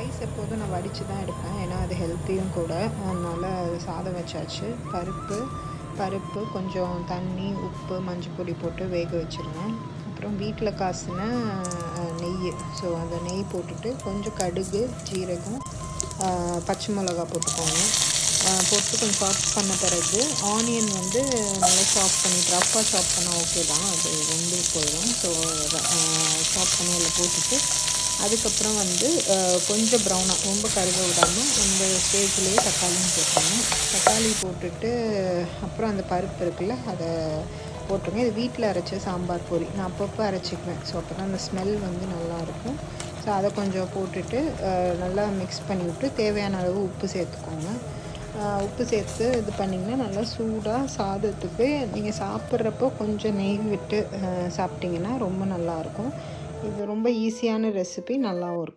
Rice எப்போதும் நான் வடித்து தான் எடுப்பேன், ஏன்னா அது ஹெல்த்தியும் கூட. அதனால் சாதம் வச்சாச்சு. பருப்பு கொஞ்சம் தண்ணி, உப்பு, மஞ்சள் பொடி போட்டு வேக வச்சுருவேன். அப்புறம் வீட்டில் காய்ச்சின நெய், ஸோ அந்த நெய் போட்டுட்டு கொஞ்சம் கடுகு, ஜீரகம், பச்சை மிளகா போட்டுக்கோங்க. போட்டு கொஞ்சம் சாஃப்ட் பண்ண பிறகு ஆனியன் வந்து நல்லா சாஃப்ட் பண்ணிவிட்டு, ரஃப்பாக சாப் பண்ணால் ஓகே தான், அது வெந்து போயிடும். ஸோ சாஃப்ட் பண்ணி அதில் போட்டுட்டு அதுக்கப்புறம் வந்து கொஞ்சம் ப்ரௌனாக, ரொம்ப கருக விடாமல் அந்த ஸ்டேஜ்லேயே தக்காளியும் போட்டுருங்க. தக்காளி போட்டுட்டு அப்புறம் அந்த பருப்பு இருக்குல்ல, அதை போட்டுருங்க. இது வீட்டில் அரைச்ச சாம்பார் பொடி, நான் அப்பப்போ அரைச்சிக்குவேன். ஸோ அப்போ தான் அந்த ஸ்மெல் வந்து நல்லாயிருக்கும். ஸோ அதை கொஞ்சம் போட்டுட்டு நல்லா மிக்ஸ் பண்ணிவிட்டு தேவையான அளவு உப்பு சேர்த்துக்கோங்க. உப்பு சேர்த்து இது பண்ணிங்கன்னா நல்லா சூடாக சாதத்துக்கு நீங்கள் சாப்பிட்றப்போ கொஞ்சம் நெய் விட்டு சாப்பிட்டிங்கன்னா ரொம்ப நல்லாயிருக்கும். இது ரொம்ப ஈஸியான ரெசிபி, நல்லாவும் இருக்கும்.